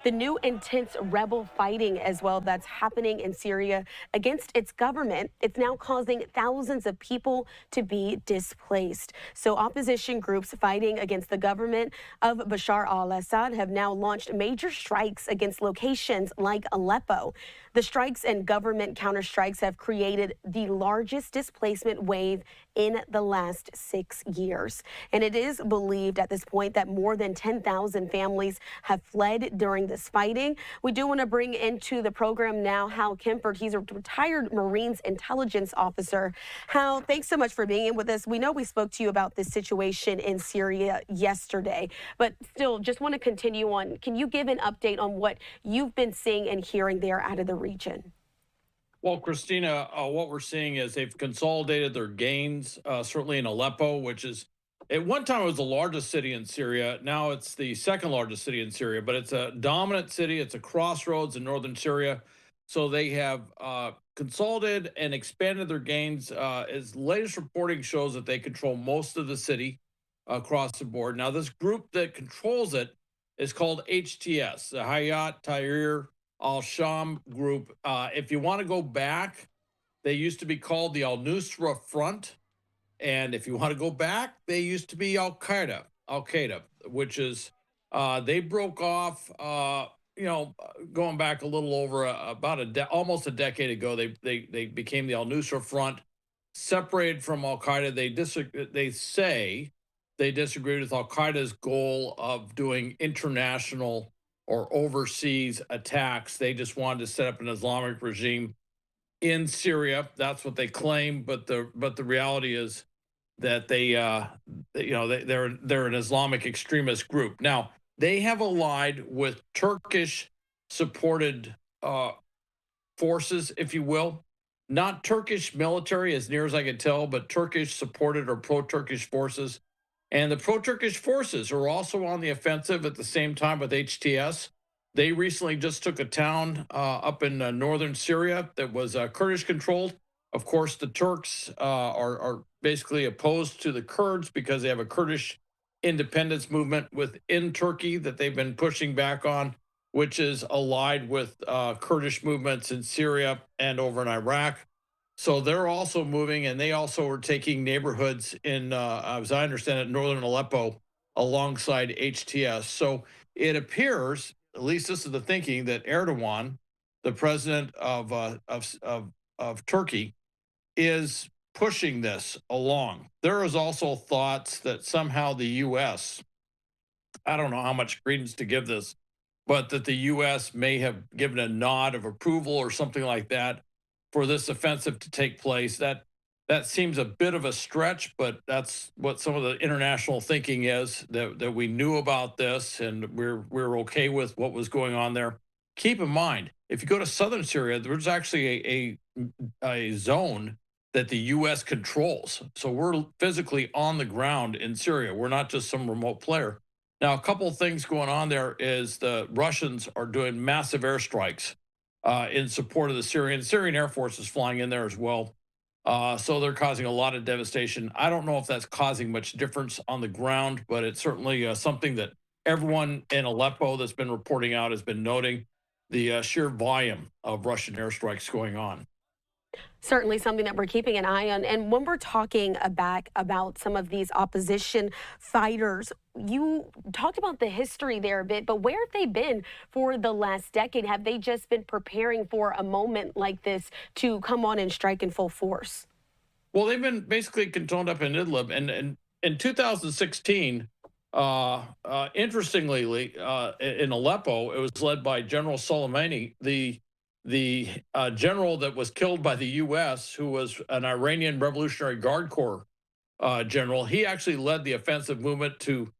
The new intense rebel fighting as well that's happening in Syria against its government, it's now causing thousands of people to be displaced. So opposition groups fighting against the government of Bashar al-Assad have now launched major strikes against locations like Aleppo. The strikes and government counterstrikes have created the largest displacement wave in the last 6 years. And it is believed at this point that more than 10,000 families have fled during this fighting. We do want to bring into the program now Hal Kempfert. He's a retired Marines intelligence officer. Hal, thanks so much for being in with us. We know we spoke to you about this situation in Syria yesterday, but still just want to continue on. Can you give an update on what you've been seeing and hearing there out of the region? Well, Christina, what we're seeing is they've consolidated their gains, certainly in Aleppo, which is at one time it was the largest city in Syria. Now it's the second largest city in Syria, but it's a dominant city. It's a crossroads in northern Syria. So they have consolidated and expanded their gains. As latest reporting shows that they control most of the city across the board. Now, this group that controls it is called HTS, the Hayat Tahrir al-Sham group. If you want to go back, they used to be called the al-Nusra Front. And if you want to go back, they used to be Al-Qaeda, which is, they broke off, going back a little over almost a decade ago. They became the al-Nusra Front, separated from Al-Qaeda. They say they disagreed with Al-Qaeda's goal of doing international or overseas attacks. They just wanted to set up an Islamic regime in Syria. That's what they claim, but the reality is that they're an Islamic extremist group. Now, they have allied with Turkish supported forces, if you will, not Turkish military as near as I can tell, but Turkish supported or pro-Turkish forces. And the pro-Turkish forces are also on the offensive at the same time with HTS. They recently just took a town up in northern Syria that was Kurdish controlled. Of course, the Turks are basically opposed to the Kurds because they have a Kurdish independence movement within Turkey that they've been pushing back on, which is allied with Kurdish movements in Syria and over in Iraq. So they're also moving, and they also are taking neighborhoods in, as I understand it, northern Aleppo alongside HTS. So it appears, at least this is the thinking, that Erdogan, the president of Turkey, is pushing this along. There is also thoughts that somehow the U.S., I don't know how much credence to give this, but that the U.S. may have given a nod of approval or something like that for this offensive to take place. That seems a bit of a stretch, but that's what some of the international thinking is, that we knew about this and we're okay with what was going on there. Keep in mind, if you go to southern Syria, there's actually a zone that the U.S. controls. So we're physically on the ground in Syria. We're not just some remote player. Now, a couple of things going on there is the Russians are doing massive airstrikes in support of the Syrian Air Force is flying in there as well. So they're causing a lot of devastation. I don't know if that's causing much difference on the ground, but it's certainly something that everyone in Aleppo that's been reporting out has been noting, the sheer volume of Russian airstrikes going on. Certainly something that we're keeping an eye on. And when we're talking about some of these opposition fighters, you talked about the history there a bit, but where have they been for the last decade? Have they just been preparing for a moment like this to come on and strike in full force? Well, they've been basically cantoned up in Idlib. And in 2016, interestingly, in Aleppo, it was led by General Soleimani, the general that was killed by the U.S., who was an Iranian Revolutionary Guard Corps general. He actually led the offensive movement to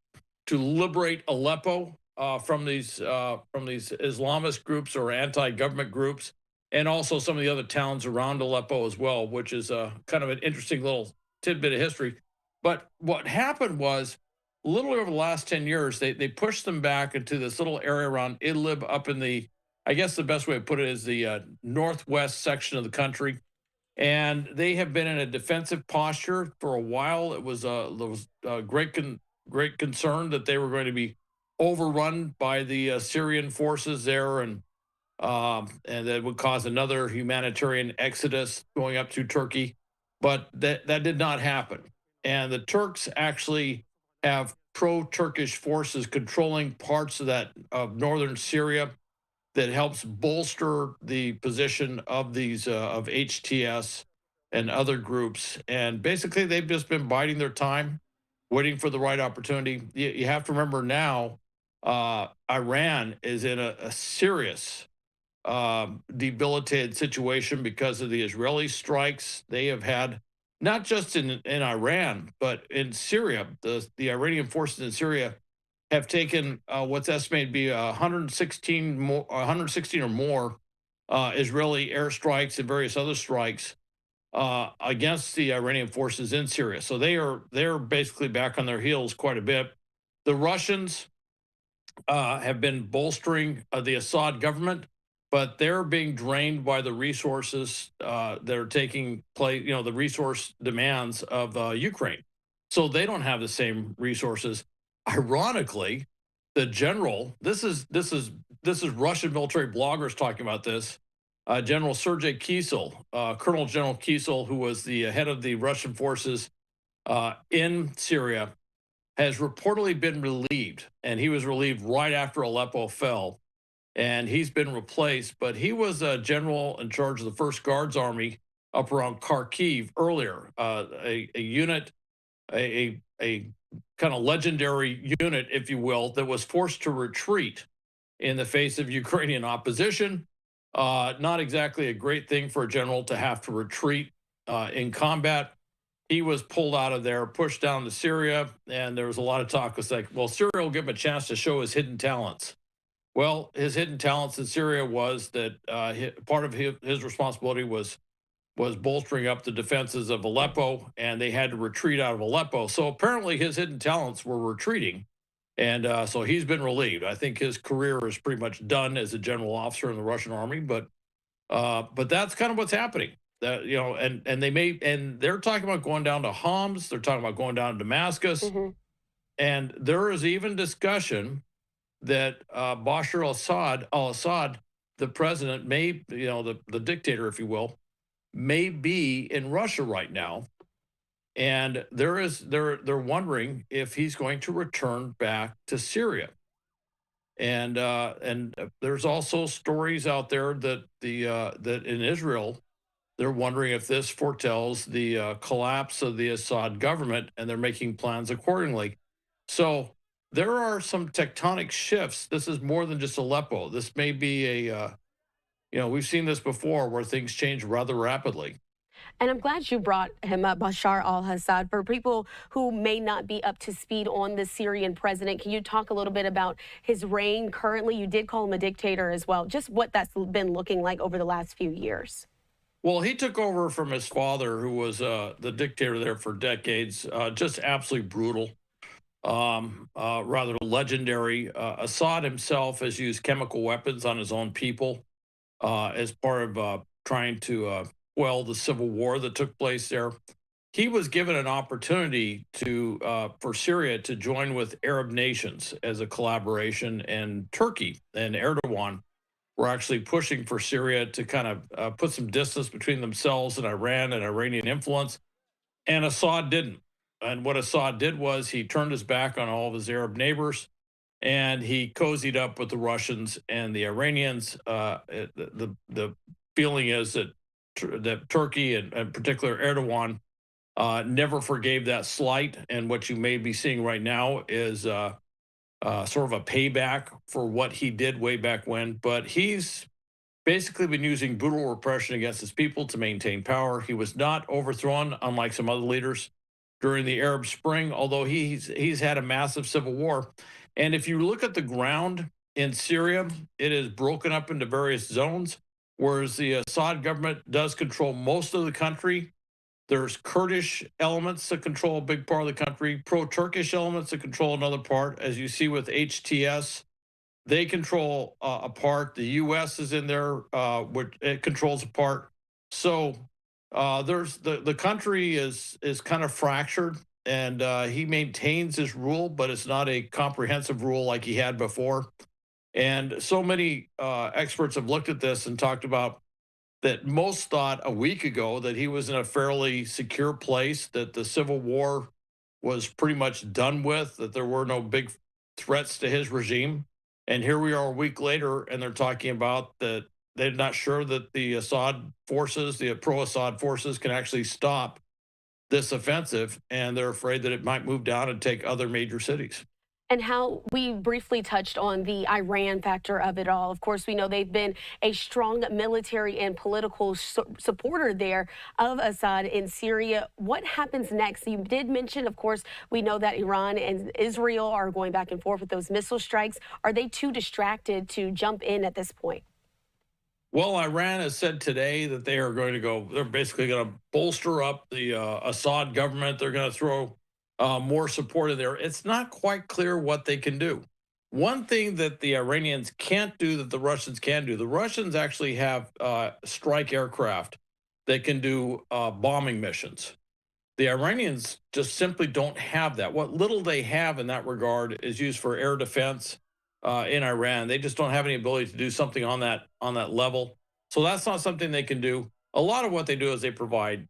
liberate Aleppo from these Islamist groups or anti-government groups, and also some of the other towns around Aleppo as well, which is kind of an interesting little tidbit of history. But what happened was, literally over the last 10 years, they pushed them back into this little area around Idlib up in the, I guess the best way to put it is the northwest section of the country. And they have been in a defensive posture for a while. It was there was great concern that they were going to be overrun by the Syrian forces there, and that would cause another humanitarian exodus going up to Turkey. But that did not happen. And the Turks actually have pro-Turkish forces controlling parts of that of northern Syria that helps bolster the position of these of HTS and other groups. And basically, they've just been biding their time, waiting for the right opportunity. You have to remember now, Iran is in a serious debilitated situation because of the Israeli strikes they have had, not just in Iran, but in Syria. The Iranian forces in Syria have taken what's estimated to be 116 or more Israeli airstrikes and various other strikes against the Iranian forces in Syria. So they're basically back on their heels quite a bit. The Russians have been bolstering the Assad government, but they're being drained by the resources that are taking place, the resource demands of Ukraine. So they don't have the same resources. Ironically, the general, this is Russian military bloggers talking about this. General Sergei Kisel, Colonel General Kisel, who was the head of the Russian forces in Syria, has reportedly been relieved, and he was relieved right after Aleppo fell, and he's been replaced. But he was a general in charge of the 1st Guards Army up around Kharkiv earlier, a unit, a kind of legendary unit, if you will, that was forced to retreat in the face of Ukrainian opposition. Not exactly a great thing for a general to have to retreat in combat. He was pulled out of there, pushed down to Syria, and there was a lot of talk. It's like, well, Syria will give him a chance to show his hidden talents. Well, his hidden talents in Syria was that part of his responsibility was bolstering up the defenses of Aleppo, and they had to retreat out of Aleppo. So apparently his hidden talents were retreating, and so he's been relieved. I think his career is pretty much done as a general officer in the Russian army, but that's kind of what's happening. And they're talking about going down to Homs. They're talking about going down to Damascus, and there is even discussion that Bashar al-Assad, the president, may, the dictator, if you will, may be in Russia right now, and they're wondering if he's going to return back to Syria. And there's also stories out there that that in Israel, they're wondering if this foretells the collapse of the Assad government, and they're making plans accordingly. So there are some tectonic shifts. This is more than just Aleppo. This may be we've seen this before where things change rather rapidly. And I'm glad you brought him up, Bashar al-Assad. For people who may not be up to speed on the Syrian president, can you talk a little bit about his reign currently? You did call him a dictator as well. Just what that's been looking like over the last few years. Well, he took over from his father, who was the dictator there for decades. Just absolutely brutal, rather legendary. Assad himself has used chemical weapons on his own people as part of trying to quell the civil war that took place there. He was given an opportunity for Syria to join with Arab nations as a collaboration, and Turkey and Erdogan were actually pushing for Syria to kind of put some distance between themselves and Iran and Iranian influence. And Assad didn't. And what Assad did was he turned his back on all of his Arab neighbors, and he cozied up with the Russians and the Iranians. The feeling is that Turkey, and in particular Erdogan, never forgave that slight. And what you may be seeing right now is sort of a payback for what he did way back when. But he's basically been using brutal repression against his people to maintain power. He was not overthrown, unlike some other leaders, during the Arab Spring, although he's had a massive civil war. And if you look at the ground in Syria, it is broken up into various zones, whereas the Assad government does control most of the country. There's Kurdish elements that control a big part of the country, pro-Turkish elements that control another part. As you see with HTS, they control a part. The U.S. is in there, which it controls a part. So there's the country is kind of fractured, and he maintains his rule, but it's not a comprehensive rule like he had before. And so many experts have looked at this and talked about that most thought a week ago that he was in a fairly secure place, that the civil war was pretty much done with, that there were no big threats to his regime. And here we are a week later, and they're talking about that they're not sure that the Assad forces, the pro Assad forces, can actually stop this offensive. And they're afraid that it might move down and take other major cities. And how we briefly touched on the Iran factor of it all. Of course, we know they've been a strong military and political supporter there of Assad in Syria. What happens next? You did mention, of course, we know that Iran and Israel are going back and forth with those missile strikes. Are they too distracted to jump in at this point? Well, Iran has said today that they are going to go, they're basically going to bolster up the Assad government. They're going to throw more support in there. It's not quite clear what they can do. One thing that the Iranians can't do that the Russians can do, the Russians actually have strike aircraft that can do bombing missions. The Iranians just simply don't have that. What little they have in that regard is used for air defense in Iran. They just don't have any ability to do something on that level. So that's not something they can do. A lot of what they do is they provide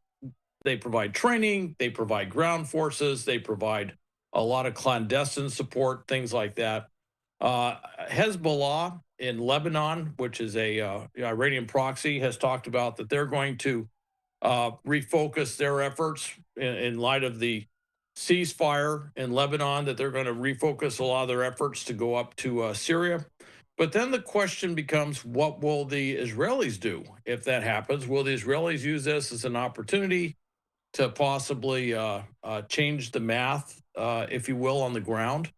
training, they provide ground forces, they provide a lot of clandestine support, things like that. Hezbollah in Lebanon, which is a Iranian proxy, has talked about that they're going to refocus their efforts in light of the ceasefire in Lebanon, that they're going to refocus a lot of their efforts to go up to Syria. But then the question becomes, what will the Israelis do if that happens? Will the Israelis use this as an opportunity to possibly change the math, if you will, on the ground?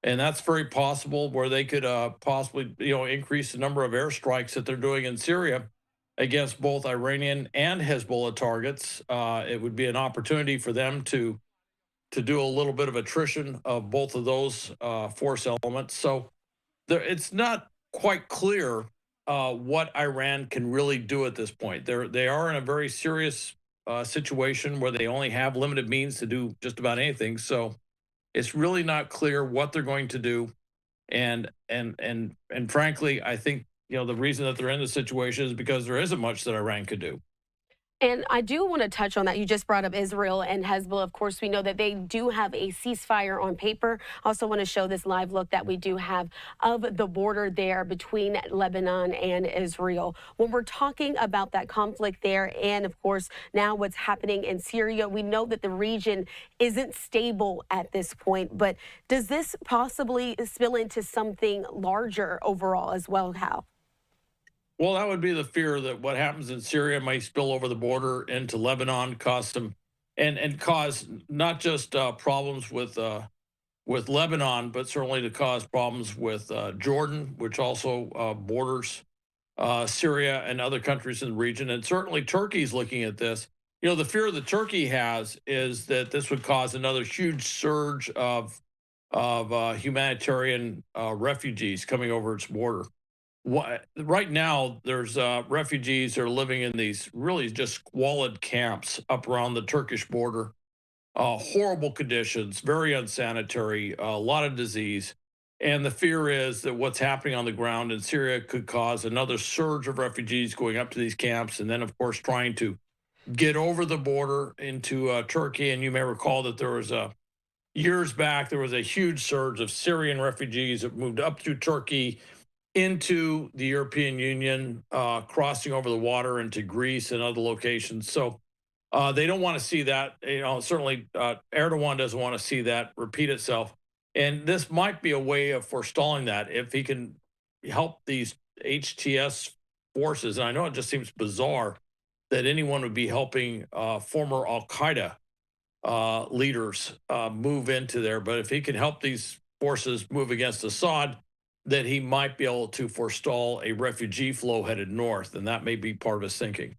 And that's very possible, where they could possibly, increase the number of airstrikes that they're doing in Syria against both Iranian and Hezbollah targets. It would be an opportunity for them to do a little bit of attrition of both of those force elements. So it's not quite clear what Iran can really do at this point. They are in a very serious situation where they only have limited means to do just about anything. So it's really not clear what they're going to do. And frankly, I think the reason that they're in this situation is because there isn't much that Iran could do. And I do want to touch on that. You just brought up Israel and Hezbollah. Of course, we know that they do have a ceasefire on paper. I also want to show this live look that we do have of the border there between Lebanon and Israel. When we're talking about that conflict there, and of course, now what's happening in Syria, we know that the region isn't stable at this point. But does this possibly spill into something larger overall as well, Hal? Well, that would be the fear that what happens in Syria might spill over the border into Lebanon, cause some, and cause not just problems with Lebanon, but certainly to cause problems with Jordan, which also borders Syria and other countries in the region, and certainly Turkey's looking at this. The fear that Turkey has is that this would cause another huge surge of humanitarian refugees coming over its border. Right now, there's refugees that are living in these really just squalid camps up around the Turkish border. Horrible conditions, very unsanitary, a lot of disease. And the fear is that what's happening on the ground in Syria could cause another surge of refugees going up to these camps, and then, of course, trying to get over the border into Turkey. And you may recall that there was years back, there was a huge surge of Syrian refugees that moved up through Turkey into the European Union, crossing over the water into Greece and other locations. So they don't want to see that. Certainly Erdogan doesn't want to see that repeat itself. And this might be a way of forestalling that if he can help these HTS forces. And I know it just seems bizarre that anyone would be helping former Al-Qaeda leaders move into there. But if he can help these forces move against Assad, that he might be able to forestall a refugee flow headed north, and that may be part of his thinking.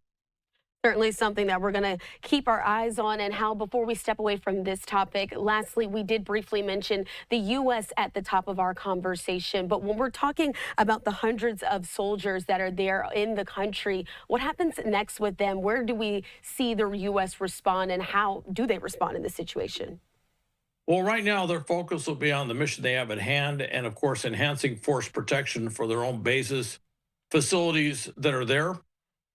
Certainly something that we're going to keep our eyes on. And Hal, before we step away from this topic, lastly, we did briefly mention the U.S. at the top of our conversation. But when we're talking about the hundreds of soldiers that are there in the country, what happens next with them? Where do we see the U.S. respond, and how do they respond in this situation? Well, right now their focus will be on the mission they have at hand, and of course, enhancing force protection for their own bases, facilities that are there.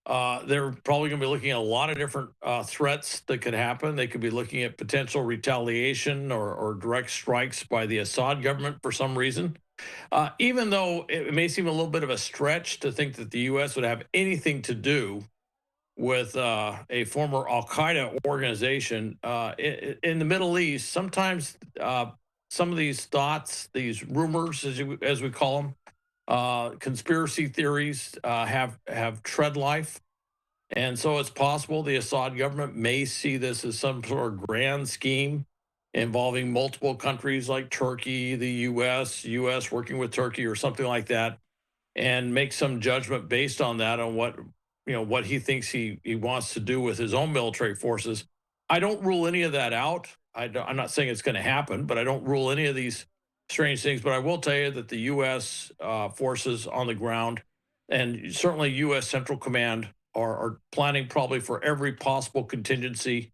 They're probably going to be looking at a lot of different threats that could happen. They could be looking at potential retaliation or direct strikes by the Assad government for some reason. Even though it may seem a little bit of a stretch to think that the U.S. would have anything to do with a former Al Qaeda organization in the Middle East, sometimes some of these thoughts, these rumors, as we call them, conspiracy theories have tread life, and so it's possible the Assad government may see this as some sort of grand scheme involving multiple countries like Turkey, the U.S. working with Turkey or something like that, and make some judgment based on that on what he thinks he wants to do with his own military forces. I don't rule any of that out. I'm not saying it's going to happen, but I don't rule any of these strange things. But I will tell you that the U.S. Forces on the ground and certainly U.S. Central Command are planning probably for every possible contingency.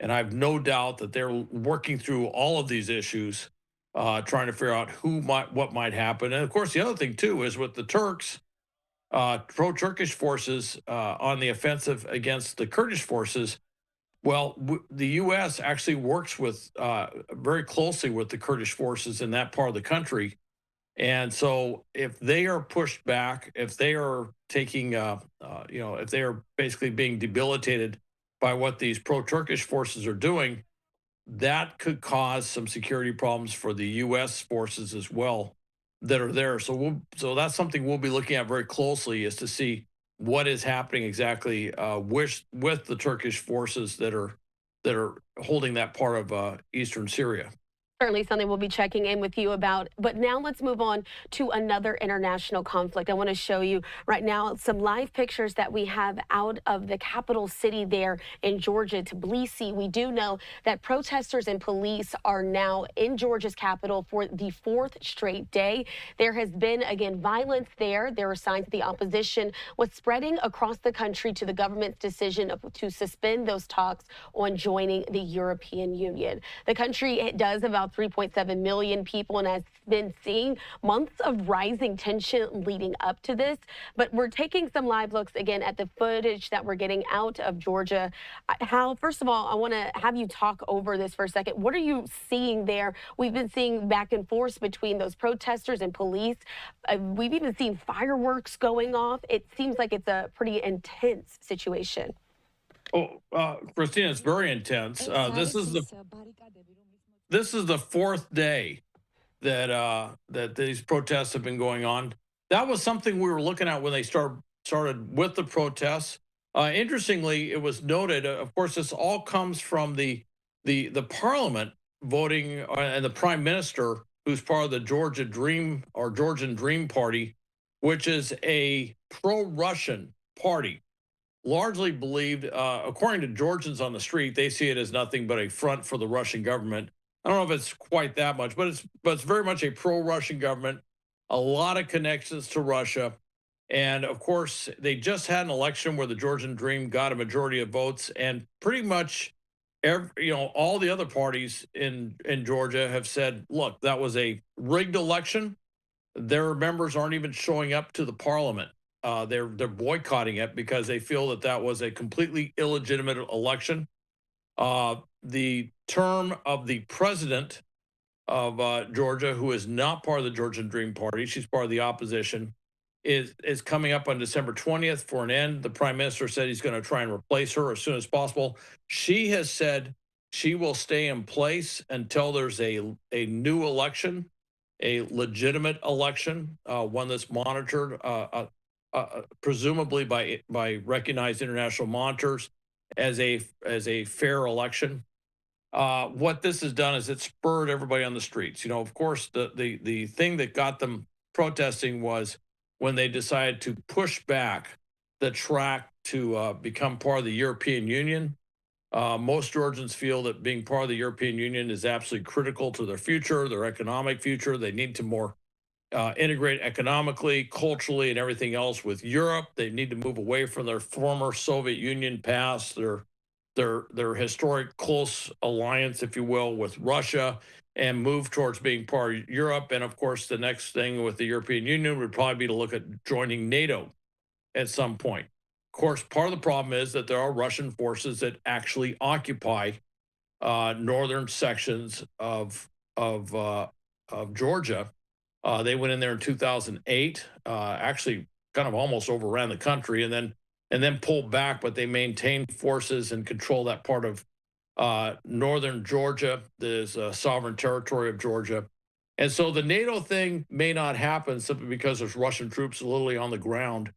And I have no doubt that they're working through all of these issues, trying to figure out what might happen. And of course, the other thing too is with the Turks, pro-Turkish forces on the offensive against the Kurdish forces. Well, the U.S. actually works with very closely with the Kurdish forces in that part of the country, and so if they are pushed back, if they are taking, if they are basically being debilitated by what these pro-Turkish forces are doing, that could cause some security problems for the U.S. forces as well that are there. So that's something we'll be looking at very closely is to see what is happening exactly with the Turkish forces that are holding that part of eastern Syria. Certainly something we'll be checking in with you about. But now let's move on to another international conflict. I want to show you right now some live pictures that we have out of the capital city there in Georgia, Tbilisi. We do know that protesters and police are now in Georgia's capital for the fourth straight day. There has been, again, violence there. There are signs that the opposition was spreading across the country to the government's decision to suspend those talks on joining the European Union. The country, it does about 3.7 million people and has been seeing months of rising tension leading up to this. But we're taking some live looks again at the footage that we're getting out of Georgia. Hal, first of all, I want to have you talk over this for a second. What are you seeing there? We've been seeing back and forth between those protesters and police. We've even seen fireworks going off. It seems like it's a pretty intense situation. Oh, Christina, it's very intense. This is the fourth day that these protests have been going on. That was something we were looking at when they started with the protests. Interestingly, it was noted. Of course, this all comes from the parliament voting and the prime minister, who's part of the Georgia Dream or Georgian Dream Party, which is a pro-Russian party largely believed, according to Georgians on the street, they see it as nothing but a front for the Russian government. I don't know if it's quite that much, but it's very much a pro-Russian government, a lot of connections to Russia, and of course they just had an election where the Georgian Dream got a majority of votes, and pretty much all the other parties in Georgia have said, look, that was a rigged election. Their members aren't even showing up to the parliament. They're boycotting it because they feel that was a completely illegitimate election. The term of the president of Georgia, who is not part of the Georgian Dream Party, she's part of the opposition, is coming up on December 20th for an end. The prime minister said he's going to try and replace her as soon as possible. She has said she will stay in place until there's a new election, a legitimate election, one that's monitored, presumably by recognized international monitors as a fair election. What this has done is it spurred everybody on the streets. Of course, the thing that got them protesting was when they decided to push back the track to become part of the European Union. Most Georgians feel that being part of the European Union is absolutely critical to their future, their economic future. They need to more integrate economically, culturally, and everything else with Europe. They need to move away from their former Soviet Union past, their their historic close alliance, if you will, with Russia and move towards being part of Europe. And of course, the next thing with the European Union would probably be to look at joining NATO at some point. Of course, part of the problem is that there are Russian forces that actually occupy northern sections of Georgia. They went in there in 2008, actually kind of almost overran the country, and then pulled back, but they maintained forces and control that part of northern Georgia. There's a sovereign territory of Georgia. And so the NATO thing may not happen simply because there's Russian troops literally on the ground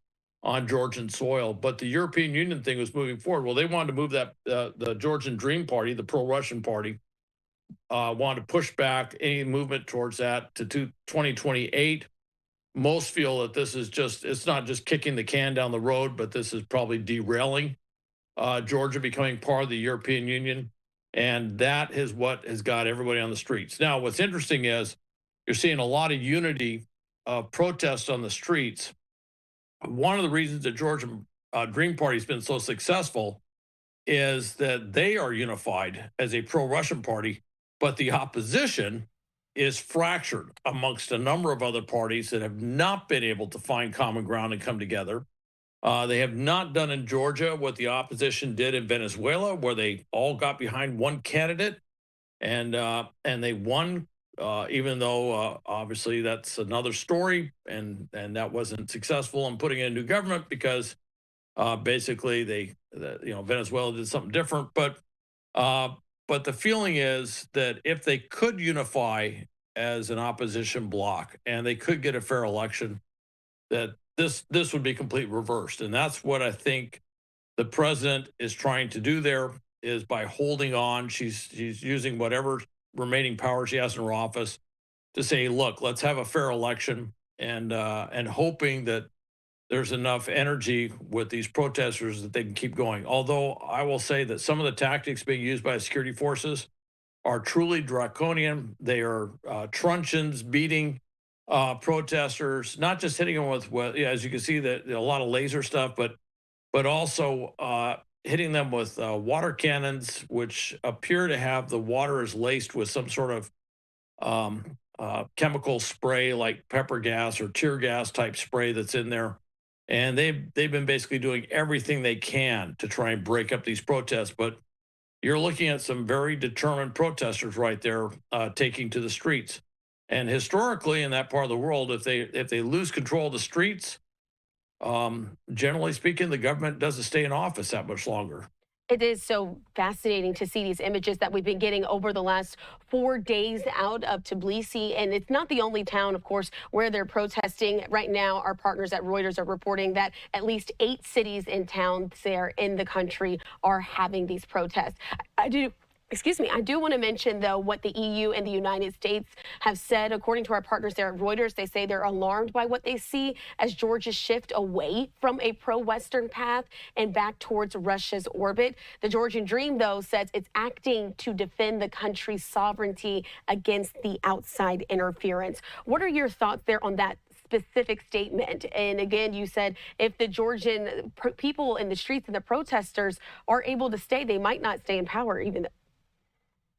on Georgian soil. But the European Union thing was moving forward. Well, they wanted to move that, the Georgian Dream Party, the pro-Russian party, wanted to push back any movement towards that to 2028. Most feel that this is just, it's not just kicking the can down the road, but this is probably derailing Georgia becoming part of the European Union. And that is what has got everybody on the streets. Now, what's interesting is you're seeing a lot of unity of protests on the streets. One of the reasons the Georgian Dream Party has been so successful is that they are unified as a pro-Russian party, but the opposition is fractured amongst a number of other parties that have not been able to find common ground and come together. They have not done in Georgia what the opposition did in Venezuela, where they all got behind one candidate and they won, even though obviously that's another story, and that wasn't successful in putting in a new government because basically Venezuela did something different. But the feeling is that if they could unify as an opposition bloc and they could get a fair election, that this would be completely reversed. And that's what I think the president is trying to do there, is by holding on. She's using whatever remaining power she has in her office to say, look, let's have a fair election, and hoping that there's enough energy with these protesters that they can keep going. Although I will say that some of the tactics being used by security forces are truly draconian. They are truncheons, beating protesters, not just hitting them with as you can see, that a lot of laser stuff, but also hitting them with water cannons, which appear to have the water is laced with some sort of chemical spray like pepper gas or tear gas type spray that's in there. And they've been basically doing everything they can to try and break up these protests. But you're looking at some very determined protesters right there taking to the streets. And historically, in that part of the world, if they lose control of the streets, generally speaking, the government doesn't stay in office that much longer. It is so fascinating to see these images that we've been getting over the last 4 days out of Tbilisi. And it's not the only town, of course, where they're protesting. Right now, our partners at Reuters are reporting that at least 8 cities and towns there in the country are having these protests. I do want to mention, though, what the EU and the United States have said. According to our partners there at Reuters, they say they're alarmed by what they see as Georgia's shift away from a pro-Western path and back towards Russia's orbit. The Georgian Dream, though, says it's acting to defend the country's sovereignty against the outside interference. What are your thoughts there on that specific statement? And again, you said if the Georgian people in the streets and the protesters are able to stay, they might not stay in power even.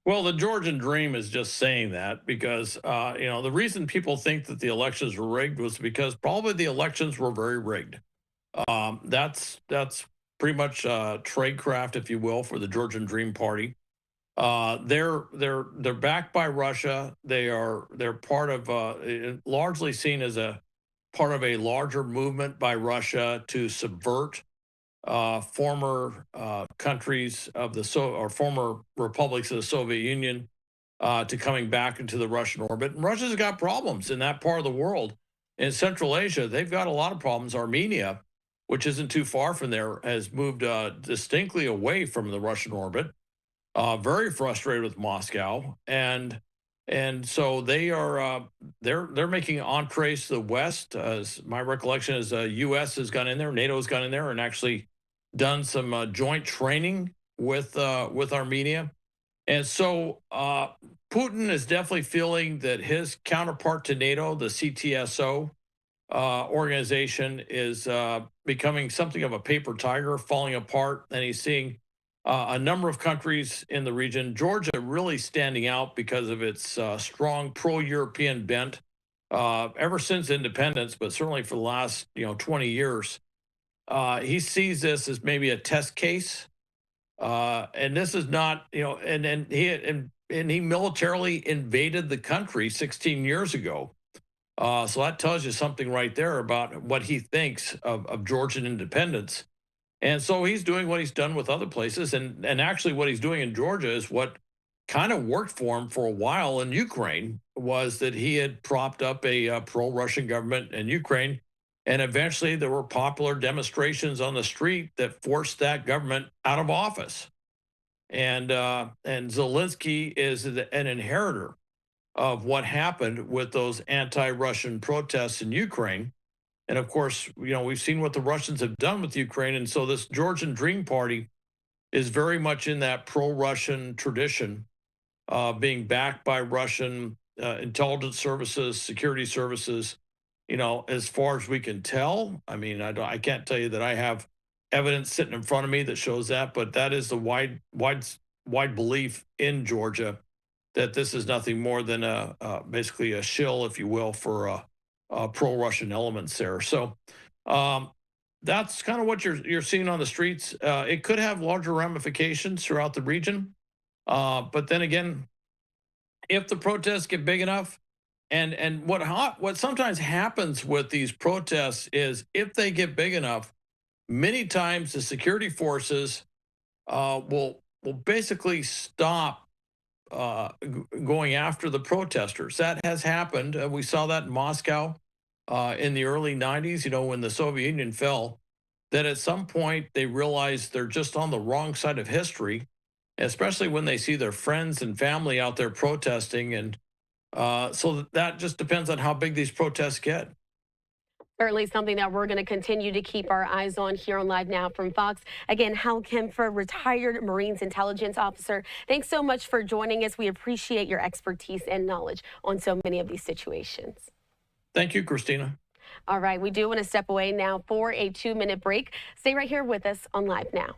Well, the Georgian Dream is just saying that because, the reason people think that the elections were rigged was because probably the elections were very rigged. That's pretty much tradecraft, if you will, for the Georgian Dream Party. They're backed by Russia. They're part of largely seen as a part of a larger movement by Russia to subvert former countries of or former republics of the Soviet Union to coming back into the Russian orbit. And Russia's got problems in that part of the world. In Central Asia, they've got a lot of problems. Armenia, which isn't too far from there, has moved distinctly away from the Russian orbit. Very frustrated with Moscow, and so they are they're making entrees to the West. As my recollection is, U.S. has gone in there, NATO has gone in there, and actually done some joint training with Armenia. And so Putin is definitely feeling that his counterpart to NATO, the CTSO organization, is becoming something of a paper tiger, falling apart. And he's seeing a number of countries in the region. Georgia really standing out because of its strong pro-European bent ever since independence, but certainly for the last 20 years. He sees this as maybe a test case, and this is not and he militarily invaded the country 16 years ago. So that tells you something right there about what he thinks of Georgian independence. And so he's doing what he's done with other places. And actually what he's doing in Georgia is what kind of worked for him for a while in Ukraine, was that he had propped up a pro-Russian government in Ukraine. And eventually there were popular demonstrations on the street that forced that government out of office. And Zelensky is an inheritor of what happened with those anti-Russian protests in Ukraine. And of course, we've seen what the Russians have done with Ukraine. And so this Georgian Dream Party is very much in that pro-Russian tradition, being backed by Russian intelligence services, security services, as far as we can tell. I mean, I can't tell you that I have evidence sitting in front of me that shows that, but that is the wide belief in Georgia, that this is nothing more than basically a shill, if you will, for pro-Russian elements there. So that's kind of what you're seeing on the streets. It could have larger ramifications throughout the region, but then again, if the protests get big enough, and what sometimes happens with these protests is, if they get big enough, many times the security forces will basically stop going after the protesters. That has happened. We saw that in Moscow in the early 90s, when the Soviet Union fell, that at some point they realized they're just on the wrong side of history, especially when they see their friends and family out there protesting. And so that just depends on how big these protests get. Certainly something that we're going to continue to keep our eyes on here on Live Now from Fox. Again, Hal Kempfer, retired Marines intelligence officer. Thanks so much for joining us. We appreciate your expertise and knowledge on so many of these situations. Thank you, Christina. All right, we do want to step away now for a 2-minute break. Stay right here with us on Live Now.